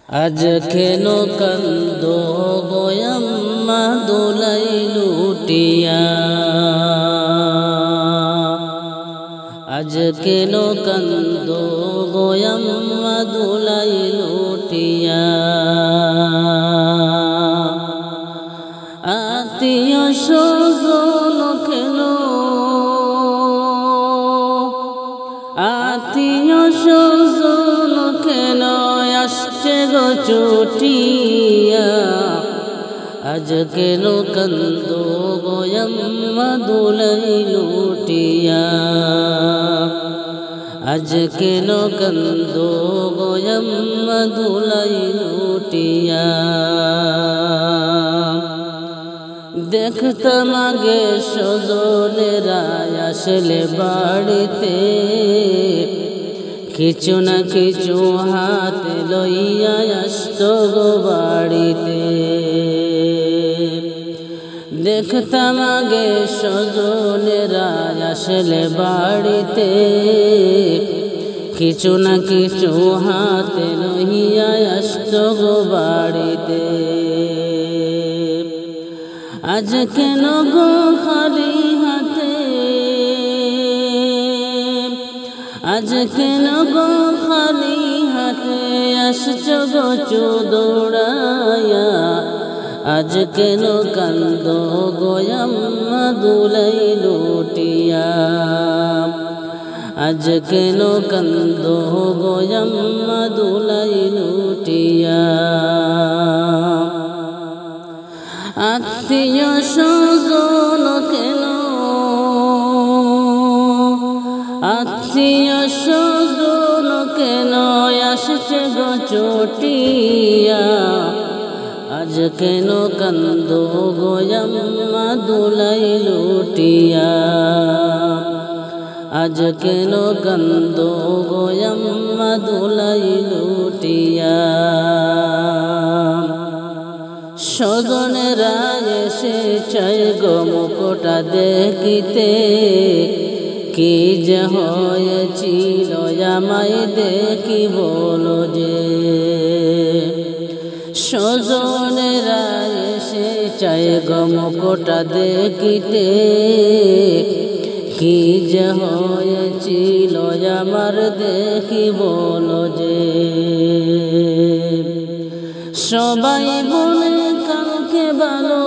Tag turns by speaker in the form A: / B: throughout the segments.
A: আজ কেন কান্দো গো আম্মা দোলাই লুটিয়া, আজ কেন কান্দো গো আম্মা দোলাই লুটিয়া। আত্মীয় স্বজন কেন, আত্মীয় স্বজন কেন আসছে গো ছুটিয়া। আজ কেন কান্দো গো আম্মা দোলাই লুটিয়া, আজ কেন কান্দো গো আম্মা দোলাই লুটিয়া। দেখতাম আগে স্বজনেরা আসলে বাড়িতে, কিছু না কিছু হাতে লইয়া আসত গো বাড়িতে। দেখতাম আগে স্বজনেরা আসলে বাড়িতে, কিছু না কিছু হাতে লইয়া আসত গো বাড়িতে। আজ কেন গো খালি হাতে, আজ কেন গো খালি হাতে আসছ গো দৌড়াইয়া। আজ কেন কান্দো গো আম্মা দোলাই লুটিয়া, আজ কেন কান্দো গো আম্মা দোলাই লুটিয়া। আত্মীয় স্বজন কেন, আত্মীয় স্বজন কেন আসছে গো ছুটিয়া। আজ কেন কান্দো গো আম্মা দোলাই লুটিয়া, আজ কেন কান্দো গো আম্মা দোলাই লুটিয়া। স্বজনেরা এসে চাই গো মুখটা দেখিতে, কি যে হয়েছিল আমায় দেখি বলো যে। স্বজনেরা এসে চাই গো মুখটা দেখিতে, কি যে হয়েছিল আমার দেখি বলো যে। সবাই বলে কালকে ভালো,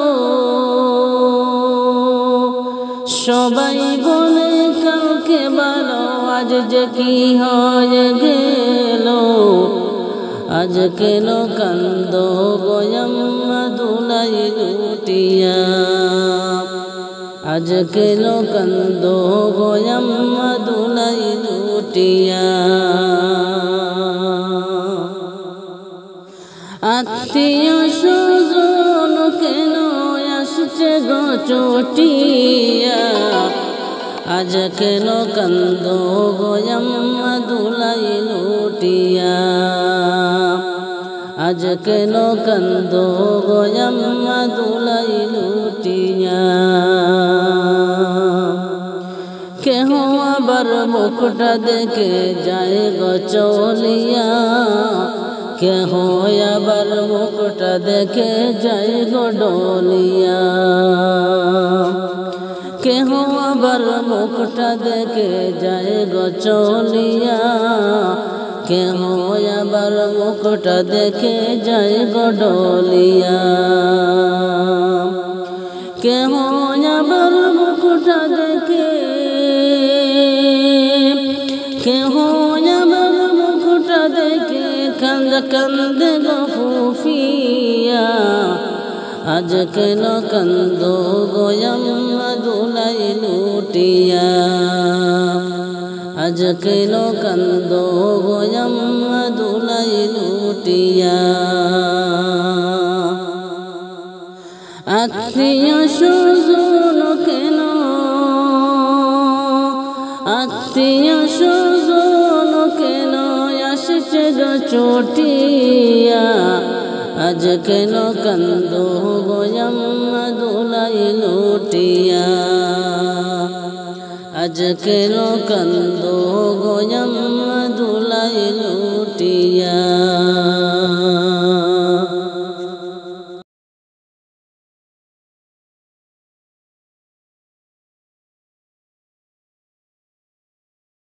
A: সবাই বলে কালকে ভালো, আজ যে কি হয়ে গেল। আজ কেন কান্দো গো আম্মা দোলাই লুটিয়া, আজ কেন কান্দো গো আম্মা দোলাই লুটিয়া। আত্মীয় স্বজন কেন আসছে গো ছুটিয়া, আজ কেন কান্দো গো আম্মা দোলাই লুটিয়া, আজ কেন কান্দো গো আম্মা দোলাই লুটিয়া। কেহ আবার মুখটা দেখে যায় গো চলিয়া, কেহ আবার মুখটা দেখে যায় গো ডলিয়া। কেহ আবার মুখটা দেখে যায় গো চলিয়া, কেহ আবার মুখটা দেখে যায় গো ডলিয়া। কেহ আবার মুখটা দেখে, কেহ আবার মুখটা দেখে কান্দ কান্দ গো ফুফিয়া। আজ কেন কান্দো গো আম্মা দোলাই লুটিয়া, আজ কেন কান্দো গো আম্মা দোলাই লুটিয়া। আত্মীয় স্বজন কেন, আত্মীয় স্বজন কেন আসছে গো ছুটিয়া। আজ কেন কান্দো গো আম্মা দোলাই লুটিয়া, আজ কেন কান্দো গো আম্মা দোলাই লুটিয়া।